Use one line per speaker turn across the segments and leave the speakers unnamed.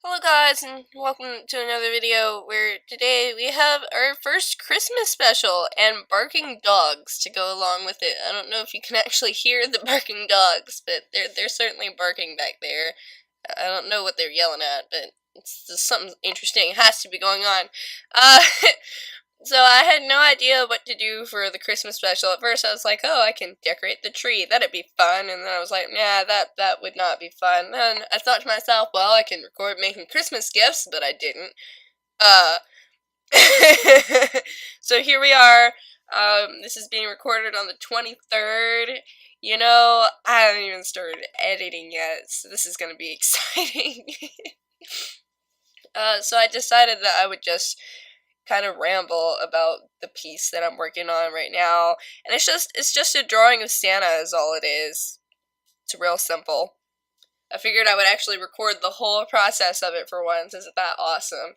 Hello guys, and welcome to another video where today we have our first Christmas special and barking dogs to go along with it. I don't know if you can actually hear the barking dogs, but they're certainly barking back there. I don't know what they're yelling at, but it's just something interesting has to be going on. Uh, So I had no idea what to do for the Christmas special. At first I was like, oh, I can decorate the tree. That'd be fun. And then I was like, nah, that would not be fun. Then I thought to myself, well, I can record making Christmas gifts, but I didn't. Uh, so here we are. This is being recorded on the 23rd. You know, I haven't even started editing yet, so this is going to be exciting. So I decided that I would just kind of ramble about the piece that I'm working on right now. And it's just a drawing of Santa is all it is. It's real simple. I figured I would actually record the whole process of it for once. Isn't that awesome?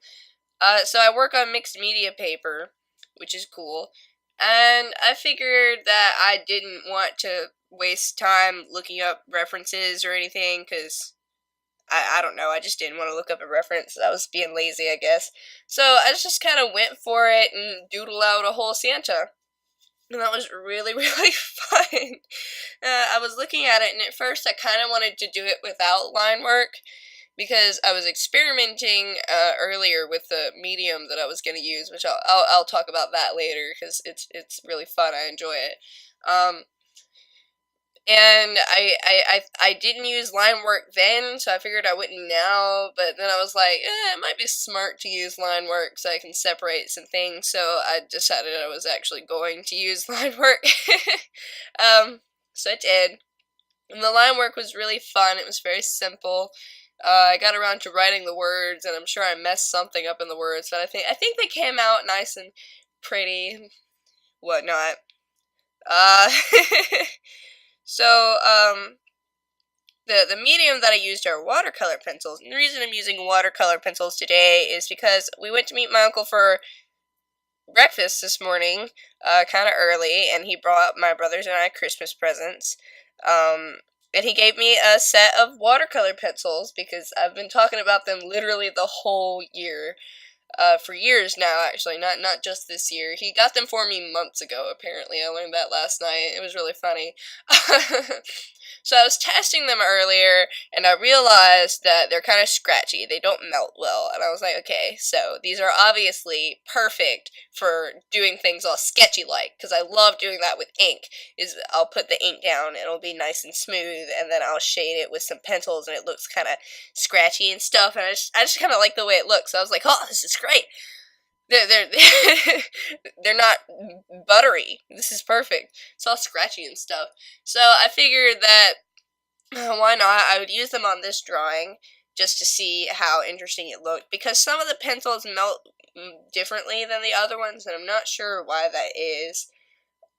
So I work on mixed media paper, which is cool. And I figured that I didn't want to waste time looking up references or anything, because I don't know, I just didn't want to look up a reference. I was being lazy, I guess. So I just kind of went for it and doodled out a whole Santa. And that was really, really fun. I was looking at it, and at first I kind of wanted to do it without line work, because I was experimenting earlier with the medium that I was going to use, which I'll talk about that later, because it's really fun. I enjoy it. And I didn't use line work then, so I figured I wouldn't now, but then I was like, it might be smart to use line work so I can separate some things, so I decided I was actually going to use line work. So I did. And the line work was really fun. It was very simple. I got around to writing the words, and I'm sure I messed something up in the words, but I think they came out nice and pretty and whatnot. Uh... So, the medium that I used are watercolor pencils. And the reason I'm using watercolor pencils today is because we went to meet my uncle for breakfast this morning, kind of early, and he brought my brothers and I Christmas presents. And he gave me a set of watercolor pencils because I've been talking about them literally the whole year. For years now, actually, not just this year. He got them for me months ago, apparently. I learned that last night. It was really funny. So I was testing them earlier, and I realized that they're kind of scratchy. They don't melt well. And I was like, okay, so these are obviously perfect for doing things all sketchy-like, because I love doing that with ink. I'll put the ink down, it'll be nice and smooth, and then I'll shade it with some pencils, and it looks kind of scratchy and stuff, and I just kind of like the way it looks. So I was like, oh, this is great. They're they're not buttery. This is perfect. It's all scratchy and stuff. So I figured that why not? I would use them on this drawing just to see how interesting it looked, because some of the pencils melt differently than the other ones, and I'm not sure why that is.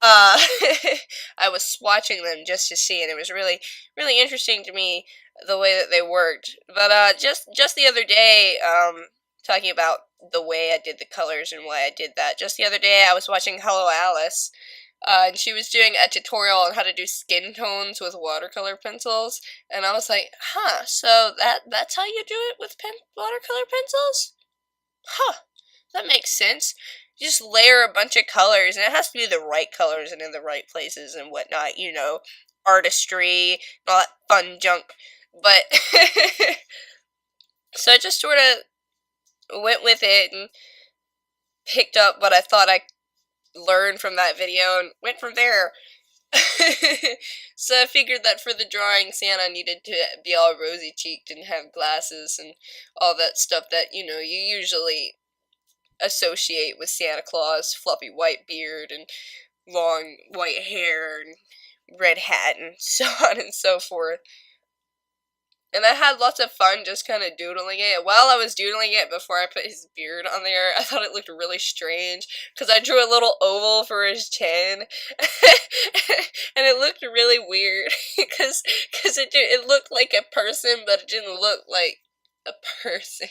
I was swatching them just to see, and it was really, really interesting to me the way that they worked. But just the other day, talking about the way I did the colors and why I did that. Just the other day, I was watching Hello Alice, and she was doing a tutorial on how to do skin tones with watercolor pencils, and I was like, huh, so that's how you do it with watercolor pencils? Huh, that makes sense. You just layer a bunch of colors, and it has to be the right colors and in the right places and whatnot, you know, artistry and all that fun junk. But, so I just sort of went with it and picked up what I thought I learned from that video and went from there. So I figured that for the drawing, Santa needed to be all rosy-cheeked and have glasses and all that stuff that, you know, you usually associate with Santa Claus. Fluffy white beard and long white hair and red hat and so on and so forth. And I had lots of fun just kind of doodling it. While I was doodling it, before I put his beard on there, I thought it looked really strange, because I drew a little oval for his chin, and it looked really weird, because it looked like a person, but it didn't look like a person.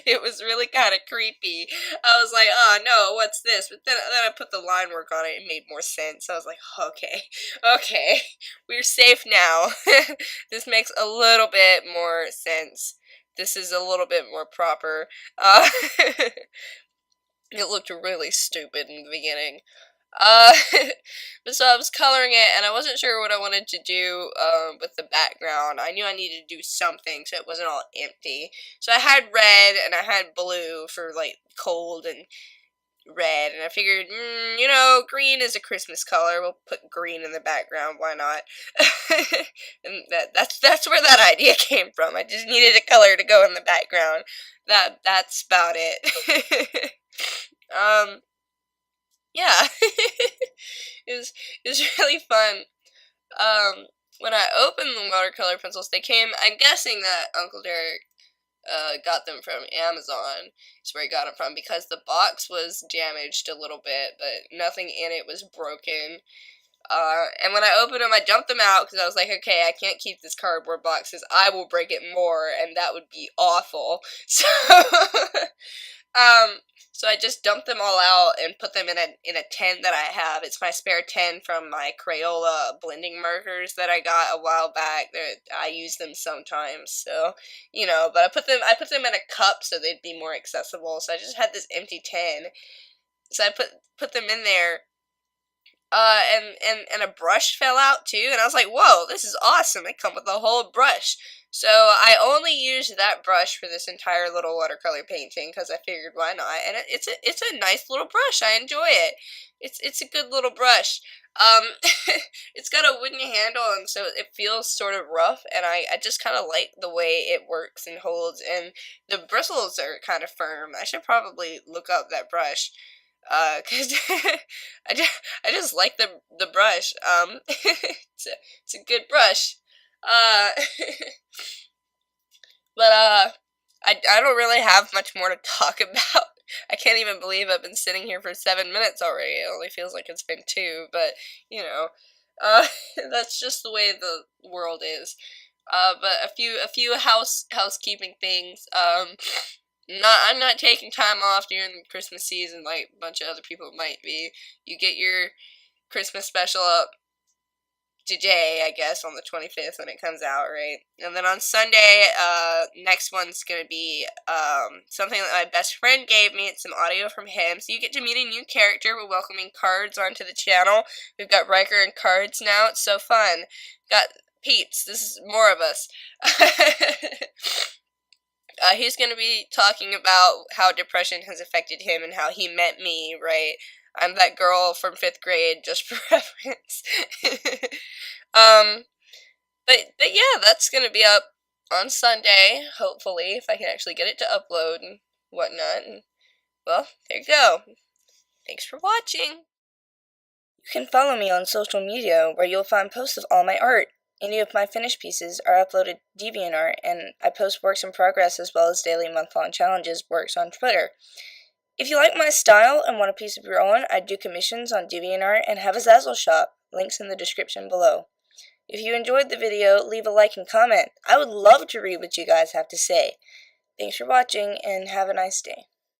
It was really kind of creepy. I was like, oh no, what's this? But then I put the line work on it, it made more sense. I was like, okay, we're safe now. This makes a little bit more sense this is a little bit more proper. It looked really stupid in the beginning. Uh, but so I was coloring it, and I wasn't sure what I wanted to do with the background. I knew I needed to do something so it wasn't all empty. So I had red and I had blue for like cold and red, and I figured, you know, green is a Christmas color. We'll put green in the background. Why not? And that's where that idea came from. I just needed a color to go in the background. That's about it. um. Yeah, it was really fun. When I opened the watercolor pencils, they came. I'm guessing that Uncle Derek got them from Amazon. Is where he got them from, because the box was damaged a little bit, but nothing in it was broken. And when I opened them, I dumped them out because I was like, okay, I can't keep this cardboard box because I will break it more, and that would be awful. So, um, so I just dumped them all out and put them in a tin that I have. It's my spare tin from my Crayola blending markers that I got a while back. I use them sometimes, so you know. But I put them in a cup so they'd be more accessible. So I just had this empty tin. So I put them in there. And a brush fell out too, and I was like, whoa, this is awesome. They come with a whole brush. So I only used that brush for this entire little watercolor painting because I figured why not. And it's a nice little brush. I enjoy it. It's a good little brush. It's got a wooden handle, and so it feels sort of rough, and I just kind of like the way it works and holds, and the bristles are kind of firm. I should probably look up that brush. Cause I just like the brush. It's a good brush. Uh, but I don't really have much more to talk about. I can't even believe I've been sitting here for 7 minutes already. It only feels like it's been 2, but you know, that's just the way the world is. But a few housekeeping things. I'm not taking time off during the Christmas season like a bunch of other people might be. You get your Christmas special up today, I guess, on the 25th when it comes out, right? And then on Sunday, next one's gonna be something that my best friend gave me. It's some audio from him, so you get to meet a new character. We're welcoming Cards onto the channel. We've got Riker and Cards now. It's so fun. Got Peeps. This is more of us. He's going to be talking about how depression has affected him and how he met me, right? I'm that girl from 5th grade, just for reference. But yeah, that's going to be up on Sunday, hopefully, if I can actually get it to upload and whatnot. And, well, there you go. Thanks for watching. You can follow me on social media, where you'll find posts of all my art. Any of my finished pieces are uploaded DeviantArt, and I post works in progress as well as daily month-long challenges works on Twitter. If you like my style and want a piece of your own, I do commissions on DeviantArt and have a Zazzle shop. Links in the description below. If you enjoyed the video, leave a like and comment. I would love to read what you guys have to say. Thanks for watching, and have a nice day.